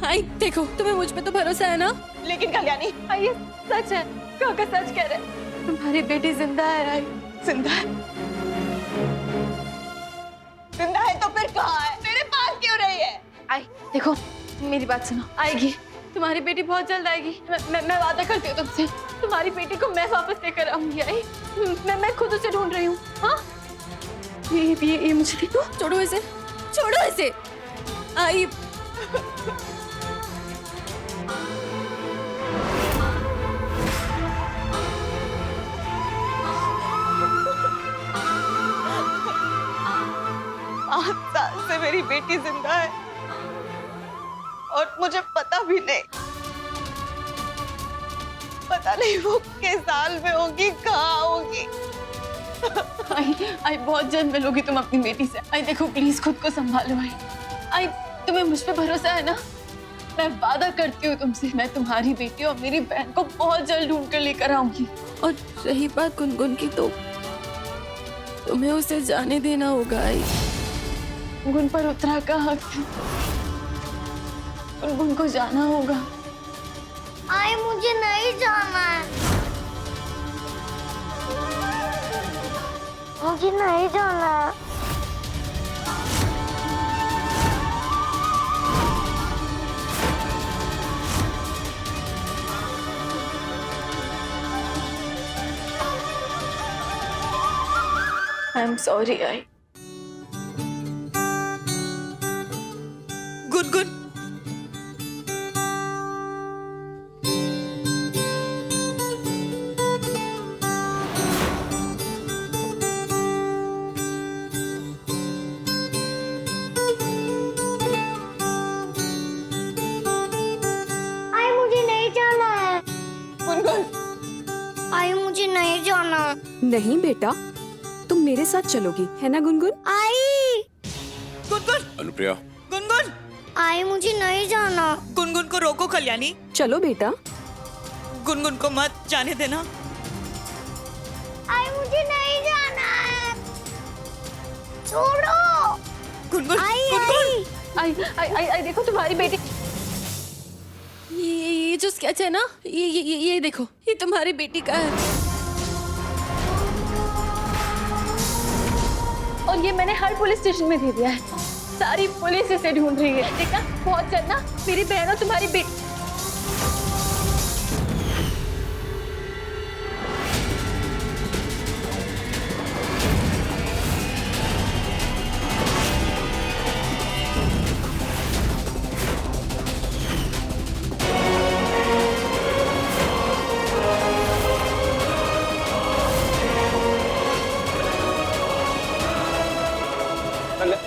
आई देखो, तुम्हें मुझ पे तो भरोसा है ना? लेकिन कल्याणी, ये सच है, काका सच कह रहे हैं। तुम्हारी बेटी जिंदा है। आई जिंदा है? जिंदा है तो फिर कहाँ है? मेरे पास क्यों रही है? आई देखो, मेरी बात सुनो, आएगी तुम्हारी बेटी, बहुत जल्द आएगी। मैं वादा करती हूँ तुमसे, तुम्हारी बेटी को मैं वापस लेकर आऊंगी। आई मैं खुद उसे ढूंढ रही हूँ। हाँ ये मुझे देखो, छोड़ो इसे, छोड़ो इसे। आई पाँच साल से मेरी बेटी जिंदा है और मुझे पता भी नहीं। पता नहीं वो किस साल में होगी, कहाँ होगी। आई बहुत जल्द मिलोगी तुम अपनी बेटी से। आई देखो, प्लीज खुद को संभालो। आई तुम्हें मुझ पे भरोसा है ना? मैं वादा करती हूँ तुमसे, मैं तुम्हारी बेटी और मेरी बहन को बहुत जल्द ढूंढ कर लेकर आऊंगी। और रही बात गुनगुन की, तो तुम्हें उसे जाने देना होगा। आई गुन पर उतरा का हक है, गुनगुन को जाना होगा। आई मुझे नहीं जाना है, मुझे नहीं जाना है। I am sorry. I Gungun, I मुझे नहीं जाना है। गुनगुन, आई मुझे नहीं जाना। नहीं बेटा, तुम मेरे साथ चलोगी, है ना गुनगुन? आई गुनगुन, अनुप्रिया, गुनगुन, आई मुझे नहीं जाना। गुनगुन को रोको कल्याणी। चलो बेटा। गुनगुन को मत जाने देना। आई मुझे नहीं जाना है, छोड़ो। गुनगुन, आई गुनगुन, आई आई आई आई देखो, तुम्हारी बेटी, ये जो स्केच है ना, ये देखो, ये तुम्हारी बेटी का है। और ये मैंने हर पुलिस स्टेशन में दे दिया है। सारी पुलिस इसे ढूंढ रही है। देखना, बहुत जल्द ना मेरी बहन और तुम्हारी बेटी।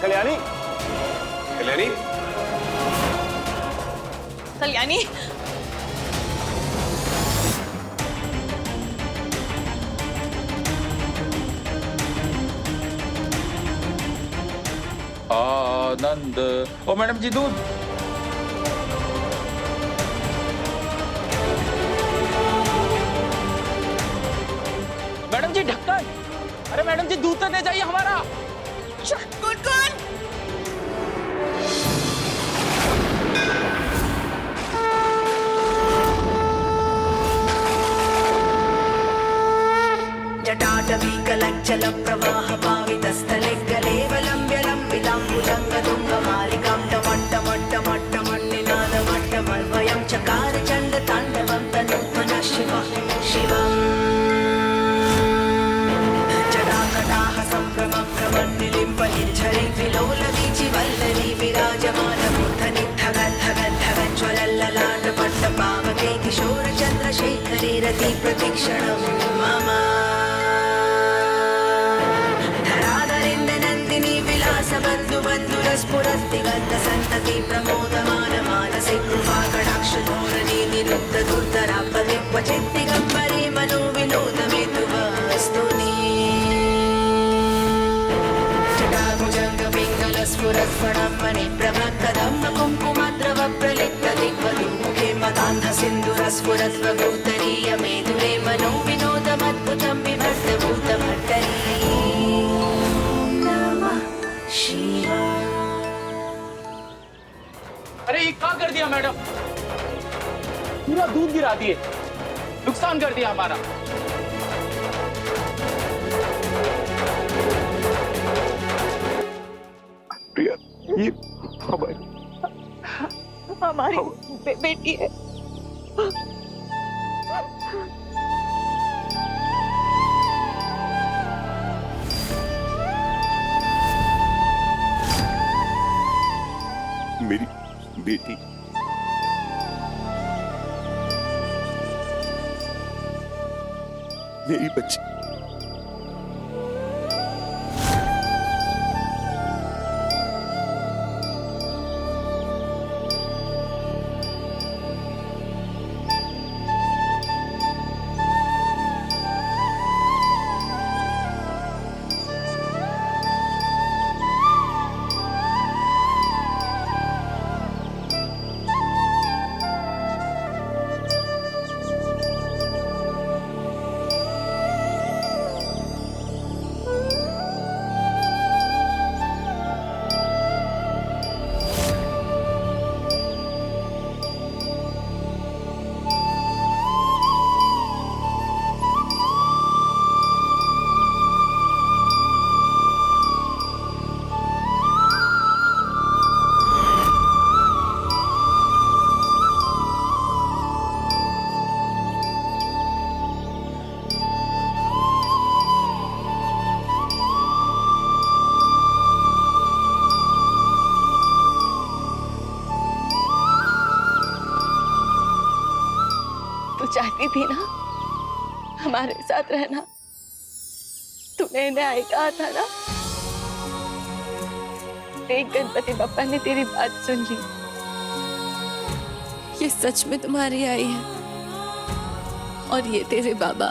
कल्याणी, कल्याणी, कल्याणी, आनंद। ओ मैडम जी, दूध। मैडम जी ढक्कन। अरे मैडम जी, दूध तो दे जाइए हमारा। गुनगुन, जटाटवीकलज्जल प्रवाह पावितस्थले गलेवलम्ब्य लम्बिताम्बुजङ्गतुङ्गमालिकां टमट्टमट्टमट्टमट्टिनादमट्टमल्वयं चकार चण्डताण्डवं तनूत्मनः शिवः शिवम् जटाकटाः सम्भ्रमभ्रमन्निलिम्ब निर्झरि विलोलवीचि वल्लरी विराजमानबुद्धनिद्धगद्धगद्धगज्ज्वलल्ललाटपट्टपावके किशोरचन्द्रशेखरे रति प्रतीक्षणं मम धराधरेन्द्रनन्दिनी विलासबन्धुबन्धुरस्फुरद्दिगन्तसन्तति प्रमोदमान मानसे कृपाकटाक्षधोरणी निरुद्धदुर्धरापदे क्वचिद्दिगम्बरे मनोविनोदमेतुवस्तुनि जटाभुजङ्गपिङ्गलस्फुरत्फणं मणिप्रभक्कदम्ब कुङ्कुमद्रवप्रलिप्तदिग्वधूमुखे मदान्धसिन्धुरस्फुरत्वगोत्तरीयमेदुरे मनोविनोदमद्भुतं बिभर्तभूतभट्टरी नमः शिवाय। अरे ये क्या कर दिया मैडम? पूरा दूध गिरा दिए, नुकसान कर दिया हमारा। प्रिया, ये हमारी बेटी है। मेरी बेटी, मेरी बच्ची। तू चाहती थी ना हमारे साथ रहना, तूने न्याय कहा था ना। एक गणपति बप्पा ने तेरी बात सुन ली, ये सच में तुम्हारी आई है और ये तेरे बाबा।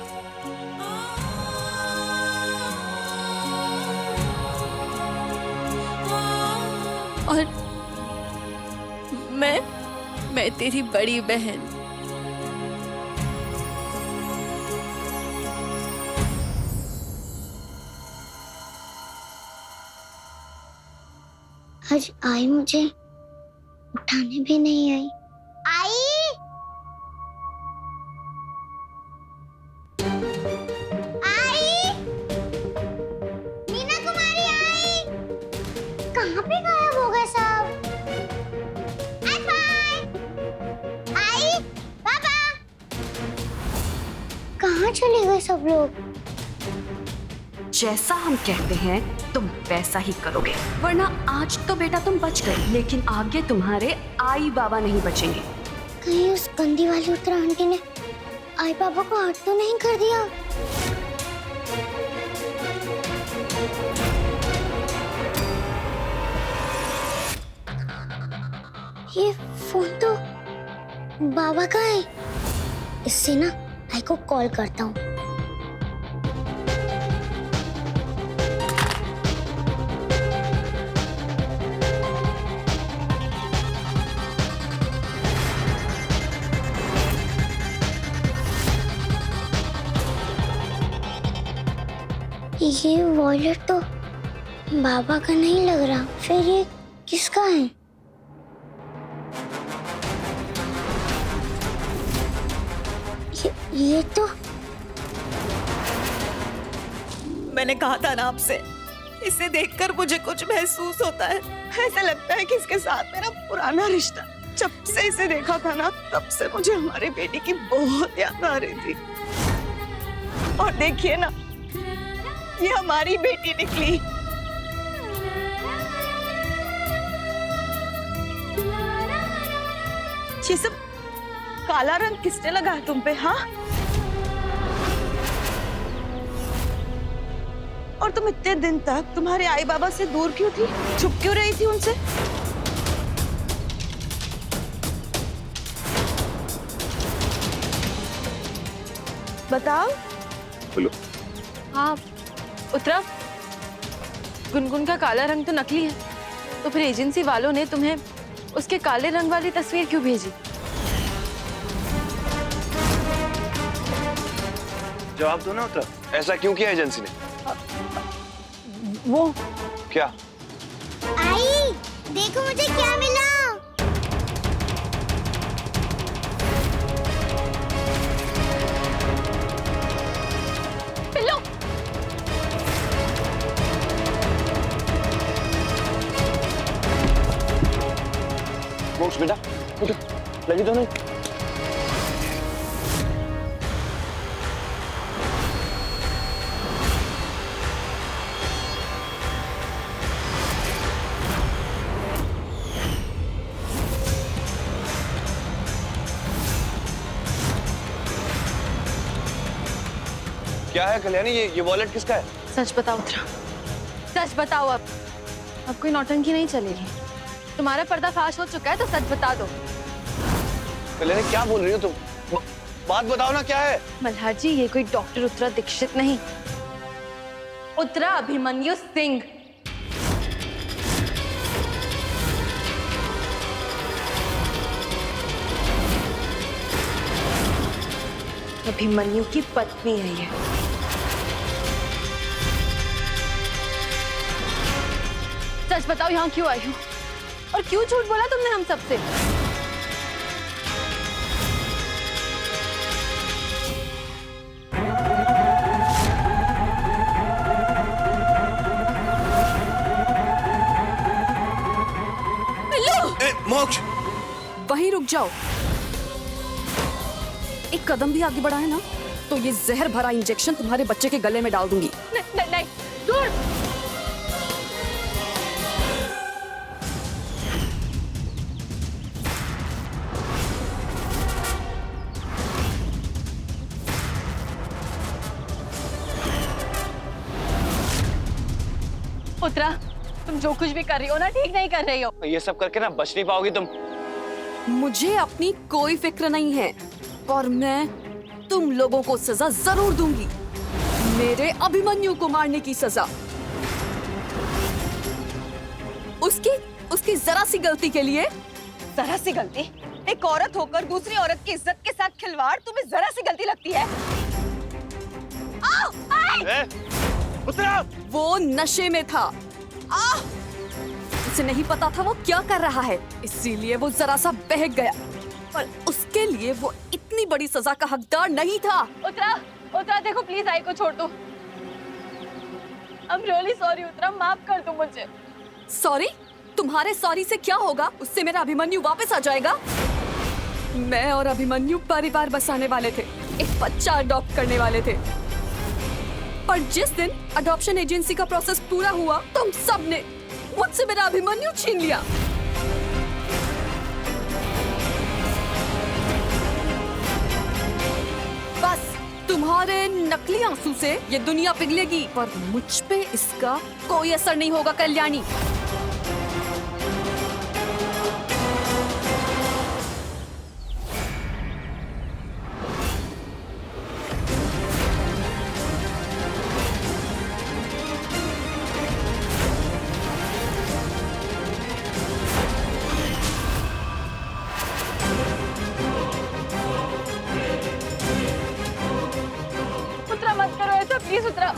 और मैं तेरी बड़ी बहन। आज आई मुझे उठाने भी नहीं आई। आई आई मीना कुमारी आई, कहाँ पे गायब हो गए सब? आई पापा, कहाँ चले गए सब लोग? जैसा हम कहते हैं तुम वैसा ही करोगे, वरना आज तो बेटा तुम बच गए, लेकिन आगे तुम्हारे आई बाबा नहीं बचेंगे। कहीं उस गंदी वाली उत्तरा आंटी ने आई बाबा को हर्ट तो नहीं कर दिया? ये फोन तो बाबा का है, इससे ना आई को कॉल करता हूँ। ये वॉलेट तो बाबा का नहीं लग रहा, फिर ये किसका है? ये तो मैंने कहा था ना आपसे, इसे देखकर मुझे कुछ महसूस होता है। ऐसा लगता है कि इसके साथ मेरा पुराना रिश्ता, जब से इसे देखा था ना तब से मुझे हमारी बेटी की बहुत याद आ रही थी। और देखिए ना, ये हमारी बेटी निकली। ये सब काला रंग किसने लगाया तुम पे? हाँ, और तुम इतने दिन तक तुम्हारे आई बाबा से दूर क्यों थी? छुप क्यों रही थी उनसे? बताओ। बोलो। हाँ उत्तरा, गुनगुन का काला रंग तो नकली है, तो फिर एजेंसी वालों ने तुम्हें उसके काले रंग वाली तस्वीर क्यों भेजी? जवाब दो ना उत्तरा, ऐसा क्यों किया एजेंसी ने? वो क्या? आई देखो मुझे क्या मिला। मोक्ष बेटा उठो, लगी तो नहीं? क्या है कल्याणी, ये वॉलेट किसका है? सच बताओ उत्तरा, सच बताओ। अब कोई नौटंकी नहीं चलेगी। तुम्हारा पर्दाफाश हो चुका है तो सच बता दो। कल्याणी क्या बोल रही हो तुम? बात बताओ ना, क्या है? मल्हार जी, ये कोई डॉक्टर उत्तरा दीक्षित नहीं, उत्तरा अभिमन्यु सिंह। अभिमन्यु की पत्नी है ये। सच बताओ, यहाँ क्यों आई हो और क्यों झूठ बोला तुमने हम सबसे? मोक्ष, वहीं रुक जाओ। एक कदम भी आगे बढ़ा है ना तो ये जहर भरा इंजेक्शन तुम्हारे बच्चे के गले में डाल दूंगी। नहीं, नहीं, दूर। उत्तरा, तुम जो कुछ भी कर रही हो ना, ठीक नहीं कर रही हो। ये सब करके ना बच नहीं पाओगी तुम। मुझे अपनी कोई फिक्र नहीं है और मैं तुम लोगों को सजा जरूर दूंगी, मेरे अभिमन्यु को मारने की सजा। उसकी जरा सी गलती के लिए। जरा सी गलती? एक औरत होकर दूसरी औरत की इज्जत के साथ खिलवाड़ तुम्हें जरा सी गलती लगती है? उत्तरा! वो नशे में था। उसे नहीं पता था वो क्या कर रहा है, इसीलिए वो जरा सा बहक गया, पर उसके लिए वो इतनी बड़ी सजा का हकदार नहीं था। उत्तरा, उत्तरा देखो प्लीज, आई को छोड़ दो। I'm really sorry उत्तरा, माफ कर दो मुझे। सॉरी? तुम्हारे सॉरी से क्या होगा? उससे मेरा अभिमन्यु वापस आ जाएगा। मैं और अभिमन्यु परिवार बसाने वाले थे, एक बच्चा अडॉप्ट करने वाले थे, पर जिस दिन अडॉप्शन एजेंसी का प्रोसेस पूरा हुआ तुम सब ने मुझसे मेरा अभिमन्यु छीन लिया। बस तुम्हारे नकली आंसू से ये दुनिया पिघलेगी, पर मुझ पे इसका कोई असर नहीं होगा कल्याणी। प्लीज उत्तरा।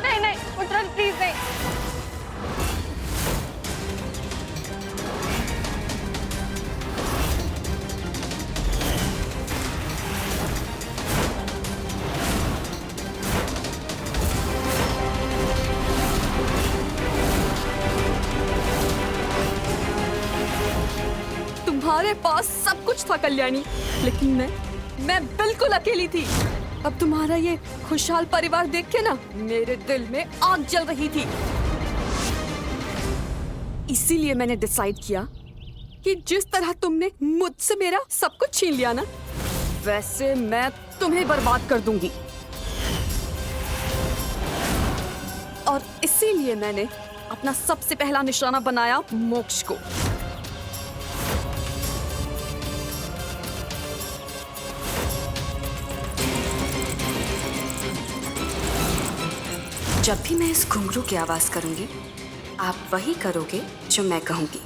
नहीं नहीं उत्तरा, प्लीज नहीं। तुम्हारे पास सब कुछ था कल्याणी, लेकिन मैं बिल्कुल अकेली थी। अब तुम्हारा ये खुशहाल परिवार देख के ना मेरे दिल में आग जल रही थी। इसीलिए मैंने डिसाइड किया कि जिस तरह तुमने मुझसे मेरा सब कुछ छीन लिया ना, वैसे मैं तुम्हें बर्बाद कर दूंगी। और इसीलिए मैंने अपना सबसे पहला निशाना बनाया मोक्ष को। जब भी मैं इस घुंघरू की आवाज करूंगी, आप वही करोगे जो मैं कहूंगी।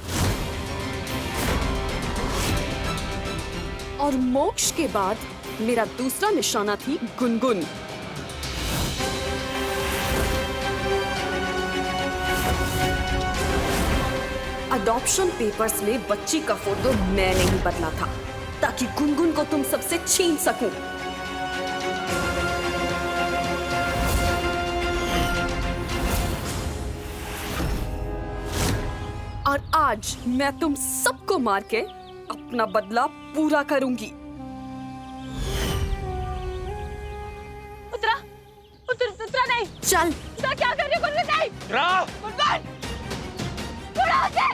और मोक्ष के बाद मेरा दूसरा निशाना थी गुनगुन। अडॉप्शन पेपर्स में बच्ची का फोटो मैंने ही बदला था ताकि गुनगुन को तुम सबसे छीन सकूं। आज मैं तुम सबको मार के अपना बदला पूरा करूंगी। उतरा उतरा नहीं। चल। उतरा, क्या कर रही हो? गुनगुन नहीं। गुनगुन छोड़ो उसे।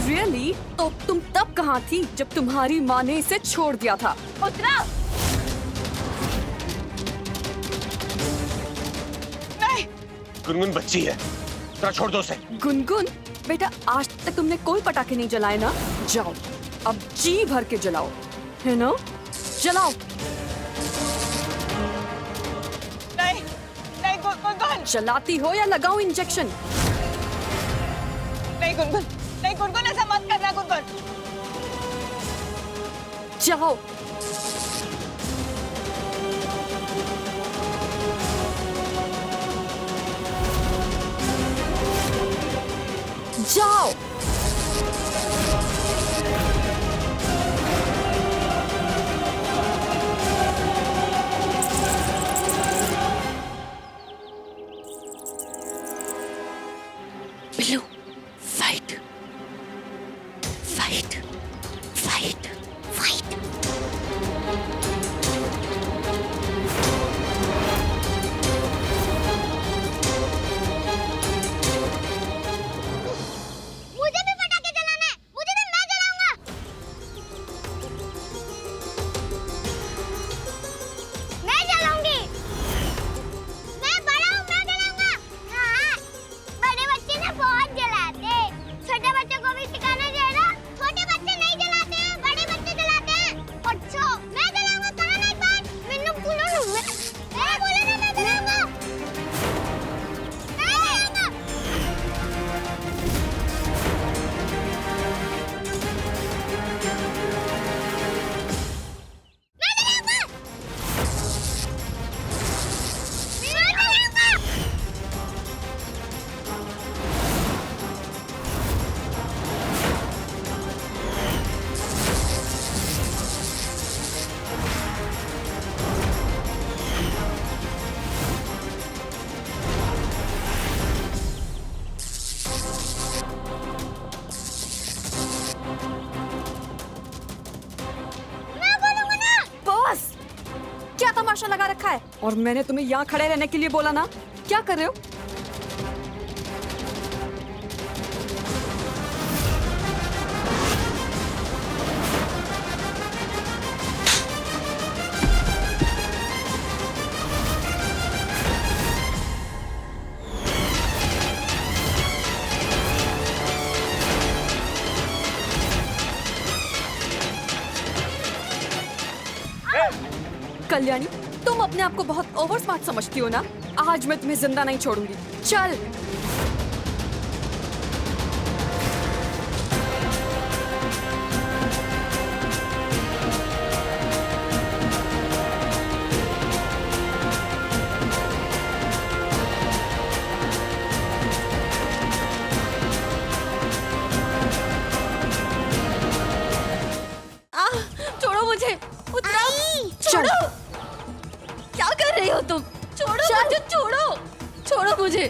रियली? तो तुम तब कहाँ थी जब तुम्हारी माँ ने इसे छोड़ दिया था? उतरा। गुनगुन बच्ची है, जरा छोड़ दो उसे। गुनगुन बेटा, आज तक तुमने कोई पटाखे नहीं जलाए ना? जाओ अब जी भर के जलाओ, है ना? जलाओ। नहीं गुनगुन। जलाती हो या लगाओ इंजेक्शन? नहीं गुनगुन, ऐसा मत करना गुनगुन। जाओ। जाओ। Billu, fight fight fight fight. मुझे भी पटाखे जलाना है। मुझे तो मैं जलाऊंगा। मैं जलाऊंगी। मैं बड़ा हूँ, मैं जलाऊंगा। हाँ, बड़े बच्चे ना बहुत जलाते। छोटे बच्चों को भी सिखाना चाहिए ना। छोटे बच्चे नहीं जलाते हैं, बड़े बच्चे जलाते हैं। अच्छा, मैं जलाऊंगा। कहा ना एक बार? मैंने बोला ना, मैं बोला ना मैं जलाऊंगा। मैं जलाऊंगा। बस, क्या तमाशा लगा रखा है? और मैंने तुम्हें यहाँ खड़े रहने के लिए बोला ना? क्या कर रहे हो? कल्याणी, तुम अपने आप को बहुत ओवर स्मार्ट समझती हो ना? आज मैं तुम्हें जिंदा नहीं छोड़ूंगी। चल। छोड़ो मुझे। उतरा। चल। छोड़ो। क्या कर रही हो तुम? छोड़ो मुझे, छोड़ो। छोड़ो मुझे।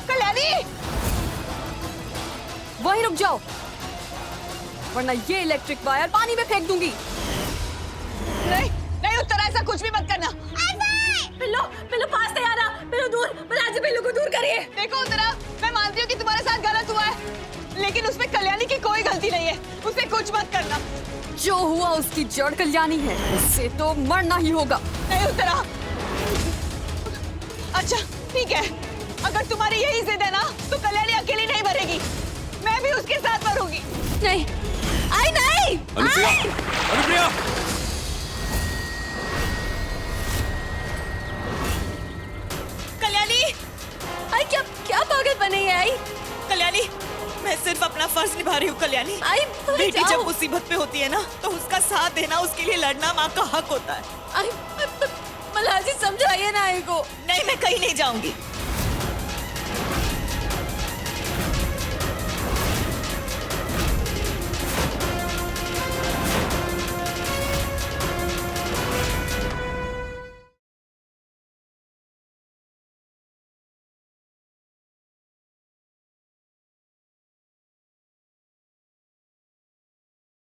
कल्याणी, वहीं रुक जाओ, वरना ये इलेक्ट्रिक वायर पानी में फेंक दूंगी। नहीं उत्तर, ऐसा कुछ भी मत करना। बिल्लू, बिल्लू पास नहीं आ रहा। बिल्लू दूर, बलाजी बिल्लू को दूर करिए। देखो उत्तरा, मैं मानती हूँ कि तुम्हारे साथ गलत हुआ है, लेकिन उसमें कल्याणी की कोई गलती नहीं है। उसे कुछ मत करना। जो हुआ उसकी जड़ कल्याणी है, उससे तो मरना ही होगा। नहीं उत्तरा। अच्छा ठीक है, अगर तुम्हारी यही जिद है ना, तो कल्याणी अकेली नहीं मरेगी, मैं भी उसके साथ मरूंगी। नहीं, आई नहीं। अनुप्रिया, अनुप्रिया। कल्याणी, आई क्या पागल बने ये? आई कल्याणी, मैं सिर्फ अपना फर्ज निभा रही हूँ। कल्याणी, आई बेटी जाओ। जब मुसीबत में होती है ना, तो उसका साथ देना, उसके लिए लड़ना माँ का हक होता है। आई कमला जी समझाइए ना आई को। नहीं, मैं कहीं नहीं जाऊंगी।